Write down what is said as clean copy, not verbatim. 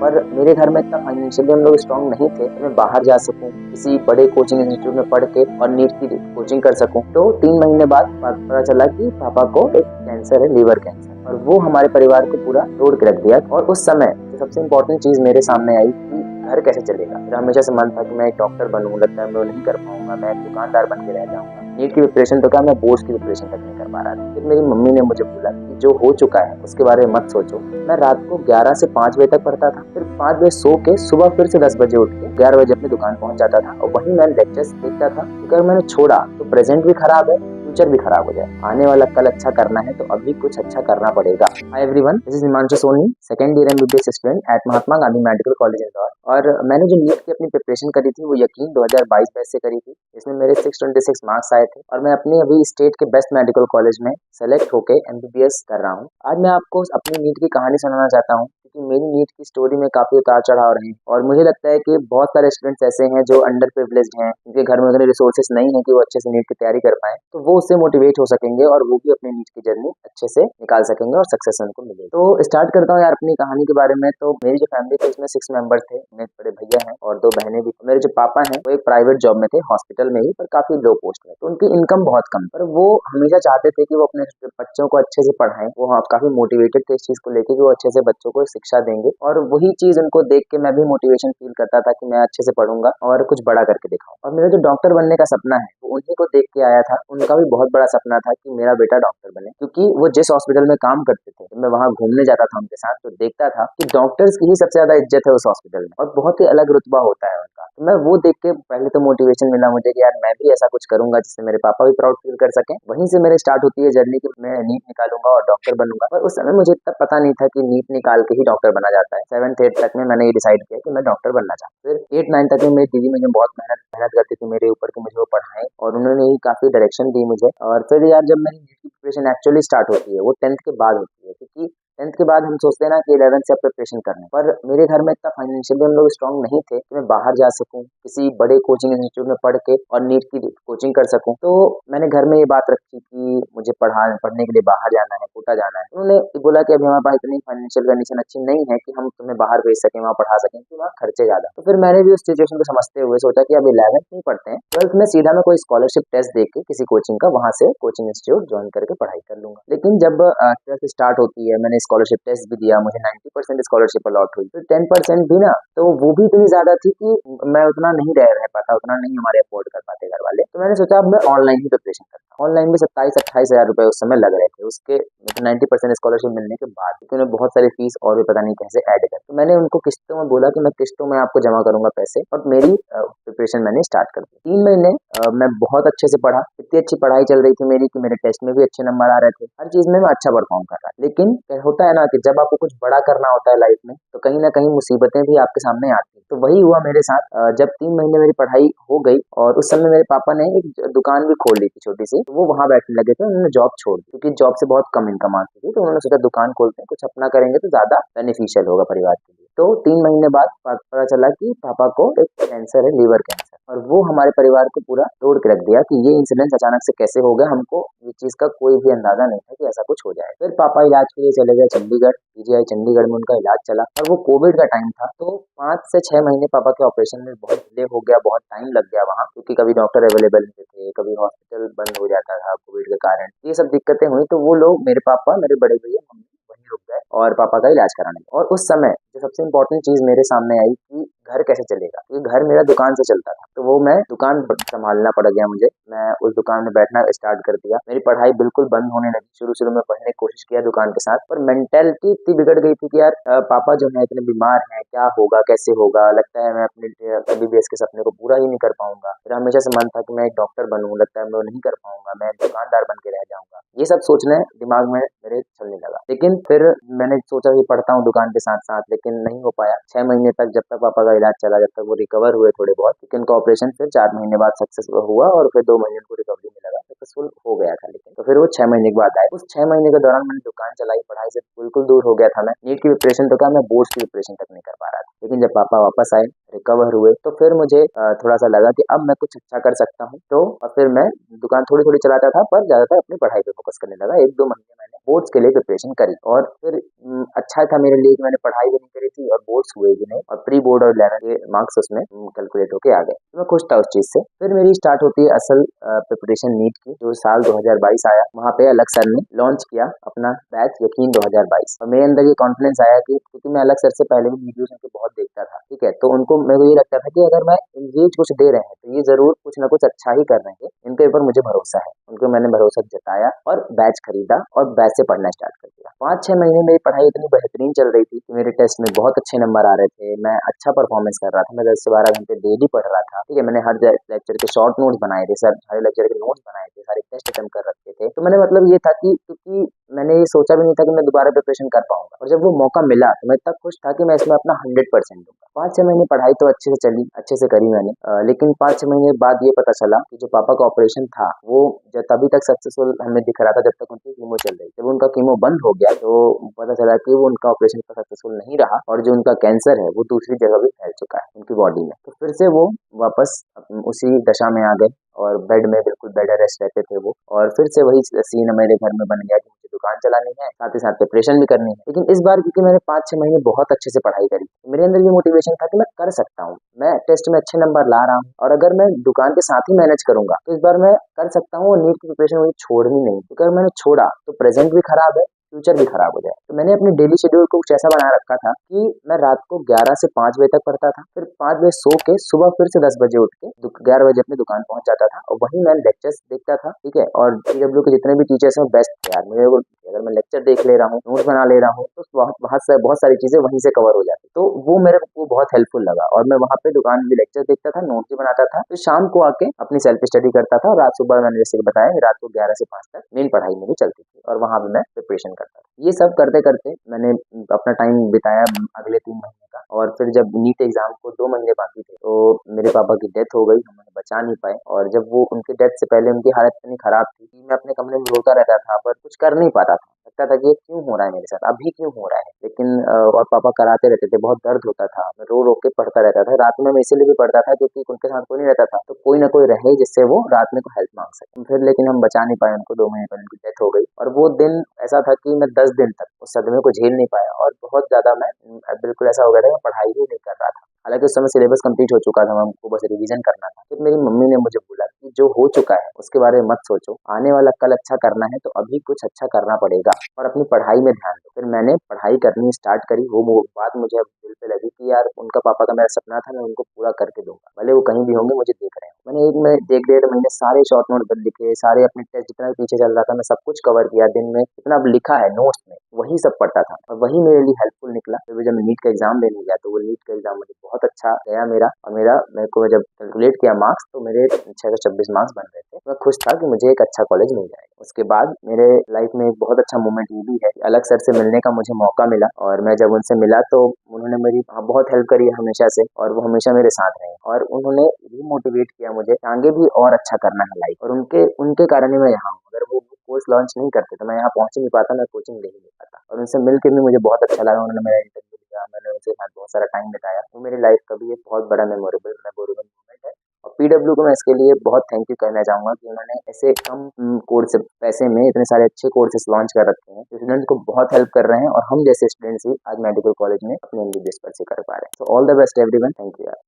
पर मेरे घर में इतना फाइनेंशियली हम लोग स्ट्रांग नहीं थे कि मैं बाहर जा सकूं, किसी बड़े कोचिंग इंस्टीट्यूट में पढ़ के और नीट की कोचिंग कर सकूं। तो 3 महीने बाद पता चला कि पापा को एक कैंसर है, लीवर कैंसर, और वो हमारे परिवार को पूरा तोड़ के रख दिया। और उस समय जो सबसे इम्पोर्टेंट चीज मेरे सामने आई कि घर कैसे चलेगा। मेरा हमेशा से मन था कि मैं एक डॉक्टर बनूं, लगता है मैं वो नहीं कर पाऊंगा, मैं एक दुकानदार बन के रह जाऊंगा। नीट की प्रिपरेशन तो क्या, मैं बोर्ड्स की प्रिपरेशन तक नहीं कर पा रहा था। फिर मेरी मम्मी ने मुझे बोला कि जो हो चुका है उसके बारे में मत सोचो। मैं रात को 11 से 5 बजे तक पढ़ता था, फिर 5 बजे सो के सुबह फिर से 10 बजे उठ के 11 बजे अपनी दुकान पहुंच जाता था और वहीं मैं लेक्चर्स देखता था। अगर मैंने छोड़ा तो प्रेजेंट भी खराब है, फ्यूचर भी खराब हो जाए। आने वाला कल अच्छा करना है तो अभी कुछ अच्छा करना पड़ेगा। Hi everyone, this is Himanshu Soni, second year MBBS student at Mahatma Gandhi medical college Indore. और मैंने जो नीट की अपनी प्रिपरेशन करी थी वो यकीन 2022 बैच से करी थी। इसमें मेरे 626 मार्क्स आए थे और मैं अपनी अभी स्टेट के बेस्ट मेडिकल कॉलेज में सेलेक्ट होके एमबीबीएस कर रहा हूँ। आज मैं आपको अपनी नीट की कहानी सुनाना चाहता हूँ क्योंकि मेरी नीट की स्टोरी में काफी उतार चढ़ाव रहे हैं और मुझे लगता है कि बहुत सारे स्टूडेंट्स ऐसे हैं जो अंडर प्रिविलेज्ड हैं, जिनके घर में उतने रिसोर्सेस नहीं है कि वो अच्छे से नीट की तैयारी कर पाए, तो वो उससे मोटिवेट हो सकेंगे और वो भी अपनी नीट की जर्नी अच्छे से निकाल सकेंगे और सक्सेस उनको मिलेगी। तो स्टार्ट करता हूँ यार अपनी कहानी के बारे में। तो मेरी जो फैमिली थी उसमें 6 मेंबर्स थे। मेरे बड़े भैया हैं और 2 बहनें भी। मेरे जो पापा हैं वो एक प्राइवेट जॉब में थे, हॉस्पिटल में ही, पर काफी लो पोस्ट में, तो उनकी इनकम बहुत कम, पर वो हमेशा चाहते थे कि वो अपने बच्चों को अच्छे से पढ़ाएं। वो काफी मोटिवेटेड थे इस चीज को लेके कि वो अच्छे से बच्चों को शिक्षा देंगे, और वही चीज उनको देख के मैं भी मोटिवेशन फील करता था कि मैं अच्छे से पढ़ूंगा और कुछ बड़ा करके दिखाऊं। और मेरा जो डॉक्टर बनने का सपना है वो उन्हीं को देख के आया था। उनका भी बहुत बड़ा सपना था कि मेरा बेटा डॉक्टर बने, क्योंकि वो जिस हॉस्पिटल में काम करते थे, मैं वहां घूमने जाता था उनके साथ, तो देखता था कि डॉक्टर्स की ही सबसे ज्यादा इज्जत है उस हॉस्पिटल में और बहुत ही अलग रुतबा होता है उनका। तो मैं वो देख के पहले तो मोटिवेशन मिला मुझे कि यार मैं भी ऐसा कुछ करूंगा जिससे मेरे पापा भी प्राउड फील कर सकें। वहीं से मेरे स्टार्ट होती है जर्नी कि मैं नीट निकालूंगा और डॉक्टर बनूंगा। पर उस समय मुझे इतना पता नहीं था कि नीट निकाल के ही डॉक्टर बना जाता है। 7th 8th तक में मैंने ये डिसाइड किया कि मैं डॉक्टर बनना चाहता हूँ। फिर 8 9 तक में मेरी दीदी मुझे बहुत मेहनत मेहनत करती थी मेरे ऊपर कि मुझे वो पढ़ाएं, और उन्होंने ही काफी डायरेक्शन दी मुझे। और फिर यार जब मेरी नीट की प्रिपरेशन एक्चुअली स्टार्ट होती है वो 10th के बाद होती है, क्योंकि 10th के बाद हम सोचते हैं ना कि 11th से प्रिपरेशन करने, पर मेरे घर में इतना फाइनेंशियली हम लोग स्ट्रांग नहीं थे कि मैं बाहर जा सकूं, किसी बड़े कोचिंग इंस्टीट्यूट में पढ़ के और नीट की कोचिंग कर सकूं। तो मैंने घर में ये बात रखी कि मुझे पढ़ने के लिए बाहर जाना है, कोटा जाना है। उन्होंने बोला कि अभी हमारे पास इतनी फाइनेंशियल कंडीशन अच्छी नहीं है कि हम तुम्हें बाहर भेज सकें, वहाँ पढ़ा सकें, क्योंकि वहाँ खर्चे ज्यादा। तो फिर मैंने भी उस सिचुएशन को समझते हुए सोचा कि अब 11th नहीं पढ़ते हैं, 12th में सीधा मैं कोई स्कॉलरशिप टेस्ट दे के किसी कोचिंग का, वहां से कोचिंग इंस्टीट्यूट ज्वाइन करके पढ़ाई कर लूंगा। लेकिन जब 12th स्टार्ट होती है, मैंने स्कॉलरशिप टेस्ट भी दिया, मुझे 90% स्कॉलरशिप अलॉट हुई। फिर 10% भी ना, तो वो भी इतनी ज्यादा थी कि मैं उतना नहीं रह पाता, उतना नहीं हमारे अफोर्ड कर पाते घर वाले। तो मैंने सोचा अब मैं ऑनलाइन ही प्रिपरेशन करता हूँ। ऑनलाइन में 27-28 हजार रुपए उस समय लग रहे थे उसके 90% स्कॉलरशिप मिलने के बाद, क्योंकि उन्हें बहुत सारी फीस और भी पता नहीं कैसे ऐड कर। तो मैंने उनको किस्तों में बोला कि मैं किस्तों में आपको जमा करूंगा पैसे, और मेरी प्रिपरेशन मैंने स्टार्ट कर दी। 3 महीने मैं बहुत अच्छे से पढ़ा। इतनी अच्छी पढ़ाई चल रही थी मेरी कि मेरे टेस्ट में भी अच्छे नंबर आ रहे थे, हर चीज में मैं अच्छा परफॉर्म कर रहा था। लेकिन होता है ना कि जब आपको कुछ बड़ा करना होता है लाइफ में, तो कहीं ना कहीं मुसीबतें भी आपके सामने आती हैं। तो वही हुआ मेरे साथ। जब 3 महीने मेरी पढ़ाई हो गई और उस समय मेरे पापा ने एक दुकान भी खोल ली थी छोटी सी, तो वो वहां बैठने लगे थे। उन्होंने जॉब छोड़ दी क्योंकि जॉब से बहुत कम इनकम आती थी, तो उन्होंने सोचा दुकान खोलते हैं, कुछ अपना करेंगे तो ज्यादा बेनिफिशियल होगा परिवार के लिए। तो 3 महीने बाद पता चला कि पापा को एक कैंसर है, लीवर कैंसर, और वो हमारे परिवार को पूरा तोड़ के रख दिया कि ये इंसिडेंट अचानक से कैसे हो गया। हमको ये चीज का कोई भी अंदाजा नहीं था कि ऐसा कुछ हो जाए। फिर पापा इलाज के लिए चले गए चंडीगढ़, पीजीआई चंडीगढ़ में उनका इलाज चला, और वो कोविड का टाइम था। तो 5 से 6 महीने पापा के ऑपरेशन में बहुत डिले हो गया, बहुत टाइम लग गया वहाँ, क्योंकि कभी डॉक्टर अवेलेबल नहीं थे, कभी हॉस्पिटल बंद हो जाता था कोविड के कारण। ये सब दिक्कतें हुई, तो वो लोग, मेरे पापा, मेरे बड़े भैया, मम्मी वहीं रुक गए और पापा का इलाज कराने लगे। और उस समय जो सबसे इम्पोर्टेंट चीज मेरे सामने आई कि घर कैसे चलेगा, क्योंकि घर मेरा दुकान से चलता था। तो वो मैं दुकान संभालना पड़ गया मुझे। मैं उस दुकान में बैठना स्टार्ट कर दिया। मेरी पढ़ाई बिल्कुल बंद होने लगी। शुरू शुरू में पढ़ने की कोशिश किया दुकान के साथ, पर मेंटेलिटी इतनी बिगड़ गई थी कि यार पापा जो है इतने बीमार हैं, क्या होगा, कैसे होगा, लगता है मैं अपने एमबीबीएस के सपने को पूरा ही नहीं कर पाऊंगा। फिर हमेशा से मन था कि मैं एक डॉक्टर बनूं, लगता है मैं वो नहीं कर पाऊंगा, मैं दुकानदार बन के रह जाऊंगा। ये सब सोचने दिमाग में मेरे चलने लगा। लेकिन फिर मैंने सोचा कि पढ़ता हूँ दुकान के साथ साथ, लेकिन नहीं हो पाया। 6 महीने तक जब तक पापा का इलाज चला, जब तक वो रिकवर हुए थोड़े बहुत, क्योंकि उनका ऑपरेशन फिर 4 महीने बाद सक्सेसफुल हुआ, और फिर 2 महीने उनको रिकवरी में लगा, सक्सेसफुल हो गया था। लेकिन तो फिर वो 6 महीने के बाद आए। उस 6 महीने के दौरान मैंने दुकान चलाई, पढ़ाई से बिल्कुल दूर हो गया था मैं। नीट की प्रिपरेशन तो क्या, मैं बोर्ड्स की प्रिपरेशन तक नहीं कर पा रहा था। लेकिन जब पापा वापस आए, रिकवर हुए, तो फिर मुझे थोड़ा सा लगा कि अब मैं कुछ अच्छा कर सकता हूँ। तो और फिर मैं दुकान थोड़ी थोड़ी चलाता था, पर ज्यादातर अपनी पढ़ाई पे फोकस करने लगा। 1-2 महीने मैंने बोर्ड्स के लिए प्रिपरेशन करी। और फिर अच्छा था मेरे लिए कि मैंने पढ़ाई भी नहीं करी थी और बोर्ड्स हुए भी नहीं, और प्री बोर्ड और 11 के मार्क्स उसमें कैलकुलेट होके आ गए, तो मैं खुश था उस चीज से। फिर मेरी स्टार्ट होती है असल प्रिपरेशन नीट की, जो साल 2022 आया। वहाँ पे अलग सर ने लॉन्च किया अपना बैच यकीन 2022, और मेरे अंदर ये कॉन्फिडेंस आया कि क्योंकि मैं अलग सर से पहले भी वीडियोस उनके बहुत देखता था, ठीक है, तो उनको मेरे को ये लगता था कि अगर मैं ये कुछ दे रहे हैं तो ये जरूर कुछ ना कुछ अच्छा ही कर रहे हैं, इनके ऊपर मुझे भरोसा है। उनको मैंने भरोसा जताया और बैच खरीदा और बैच से पढ़ना स्टार्ट कर दिया। 5-6 महीने मेरी पढ़ाई इतनी बेहतरीन चल रही थी कि मेरे टेस्ट में बहुत अच्छे नंबर आ रहे थे, मैं अच्छा परफॉर्मेंस कर रहा था, मैं 10 से 12 घंटे डेली पढ़ रहा था, ठीक है, मैंने हर लेक्चर के शॉर्ट नोट्स बनाए थे, सर हर लेक्चर के नोट्स बनाए थे, सारे टेस्ट अटेम्प्ट कर रखे थे। तो मैंने मतलब ये था कि क्योंकि मैंने ये सोचा भी नहीं था कि मैं दोबारा प्रिपरेशन कर पाऊंगा, और जब वो मौका मिला तो मैं इतना खुश था कि मैं इसमें अपना 100% दूंगा। 5-6 महीने पढ़ाई तो अच्छे से चली, अच्छे से करी मैंने, लेकिन 5-6 महीने बाद ये पता चला कि जो पापा का ऑपरेशन था वो जब तभी तक सक्सेसफुल हमें दिख रहा था जब तक उनकी कीमो चल रही। जब उनका कीमो बंद हो गया तो पता चला कि वो उनका ऑपरेशन सक्सेसफुल नहीं रहा, और जो उनका कैंसर है वो दूसरी जगह भी फैल चुका है उनकी बॉडी में। तो फिर से वो वापस उसी दशा में आ गए, और बेड में बिल्कुल बेड रेस्ट रहते थे वो, और फिर से वही सीन मेरे घर में बन गया कि मुझे दुकान चलानी है, साथ ही साथ प्रिपरेशन भी करनी है। लेकिन इस बार क्योंकि मैंने 5-6 महीने बहुत अच्छे से पढ़ाई करी, मेरे अंदर ये मोटिवेशन था कि मैं कर सकता हूँ, मैं टेस्ट में अच्छे नंबर ला रहा हूँ, और अगर मैं दुकान के साथ ही मैनेज करूंगा तो इस बार मैं कर सकता हूँ, और नीट की प्रिपरेशन मुझे छोड़नी नहीं, क्योंकि अगर मैंने छोड़ा तो प्रेजेंट भी खराब है, फ्यूचर भी खराब हो जाए। तो मैंने अपने डेली शेड्यूल को कुछ ऐसा बना रखा था कि मैं रात को 11 से 5 बजे तक पढ़ता था, फिर 5 बजे सो के सुबह फिर से 10 बजे उठ के 11 बजे अपनी दुकान पहुंच जाता था, और वहीं मैं लेक्चर्स देखता था, ठीक है। और पीडब्ल्यू के जितने भी टीचर्स हैं बेस्ट थे यार मेरे को, अगर मैं लेक्चर देख ले रहा हूँ, नोट्स बना ले रहा हूँ, तो बहुत सारी चीजें वहीं से कवर हो जाती, तो वो मेरे को बहुत हेल्पफुल लगा। और मैं वहाँ पे दुकान में लेक्चर देखता था, नोट्स भी बनाता था, फिर शाम को आके अपनी सेल्फ स्टडी करता था, रात सुबह मैंने जैसे कि बताया रात को 11 से 5 तक मेन पढ़ाई मेरी चलती थी, और वहाँ भी मैं प्रिपरेशन करता था। ये सब करते करते मैंने अपना टाइम बिताया अगले 3 महीने का, और फिर जब नीट एग्जाम को 2 महीने बाकी थे तो मेरे पापा की डेथ हो गई, हम उन्हें बचा नहीं पाए। और जब वो उनकी डेथ से पहले उनकी हालत इतनी खराब थी कि मैं अपने कमरे में रोता रहता था, पर कुछ कर नहीं पाता था, लगता था कि ये क्यों हो रहा है मेरे साथ, अभी क्यों हो रहा है। लेकिन और पापा कराते रहते थे, बहुत दर्द होता था, मैं रो रो के पढ़ता रहता था। रात में मैं इसीलिए भी पढ़ता था क्योंकि उनके साथ कोई नहीं रहता था, तो कोई ना कोई रहे जिससे वो रात में को हेल्प मांग सके। फिर लेकिन हम बचा नहीं पाए उनको, 2 महीने पहले उनकी डेथ हो गई, और वो दिन ऐसा था कि मैं 10 दिन तक उस सदमे को झेल नहीं पाया, और बहुत ज्यादा मैं बिल्कुल ऐसा हो गया था, मैं पढ़ाई ही नहीं कर रहा था। हालांकि उस समय सिलेबस कंप्लीट हो चुका था, हमको बस रिवीजन करना था। फिर मेरी मम्मी ने मुझे बोला कि जो हो चुका है उसके बारे में मत सोचो, आने वाला कल अच्छा करना है तो अभी कुछ अच्छा करना पड़ेगा, और अपनी पढ़ाई में ध्यान दो। फिर मैंने पढ़ाई करनी स्टार्ट करी। वो बात मुझे अब दिल पे लगी कि यार उनका पापा का मेरा सपना था, मैं उनको पूरा करके दूंगा, भले वो कहीं भी होंगे मुझे देख रहे हैं। मैंने एक 1-1.5 महीने सारे शॉर्ट नोट बद लिखे, सारे अपने टेस्ट जितना भी पीछे चल रहा था मैं सब कुछ कवर किया। दिन में जितना अब लिखा है नोट्स में वही सब पढ़ता था, और वही मेरे लिए हेल्पफुल निकला। फिर जब मैं नीट का एग्जाम देने गया तो वो नीट का एग्जाम मुझे बहुत अच्छा गया मेरा, और मेरे को जब कैलकुलेट किया मार्क्स तो मेरे 626 मार्क्स बन रहे थे। मैं खुश था कि मुझे एक अच्छा कॉलेज मिल जाएगा। उसके बाद मेरे लाइफ में एक बहुत अच्छा मोमेंट ये भी है कि अलग सर से मिलने का मुझे मौका मिला, और मैं जब उनसे मिला तो उन्होंने मेरी बहुत हेल्प करी है हमेशा से, और वो हमेशा मेरे साथ रहे, और उन्होंने भी मोटिवेट किया मुझे आगे भी और अच्छा करना है लाइफ, और उनके उनके कारण ही मैं यहाँ हूँ। अगर वो कोर्स लॉन्च नहीं करते तो मैं यहाँ पहुंच ही नहीं पाता, मैं कोचिंग ले ही नहीं पाता। और उनसे मिलकर भी मुझे बहुत अच्छा लगा, उन्होंने मेरा इंटरव्यू लिया, मैंने उनके साथ बहुत सारा टाइम बिताया। वो मेरी लाइफ का भी एक बहुत बड़ा मेमोरेबल मोमेंट है। और पीडब्ल्यू को मैं इसके लिए बहुत थैंक यू कहना चाहूंगा कि उन्होंने ऐसे कम कोर्स पैसे में इतने सारे अच्छे कोर्सेज लॉन्च कर रखे हैं, स्टूडेंट्स को बहुत हेल्प कर रहे हैं, और हम जैसे स्टूडेंट्स ही आज मेडिकल कॉलेज में अपने एमबीबीएस परस्यू कर पा रहे हैं। So all the best everyone, thank you यार।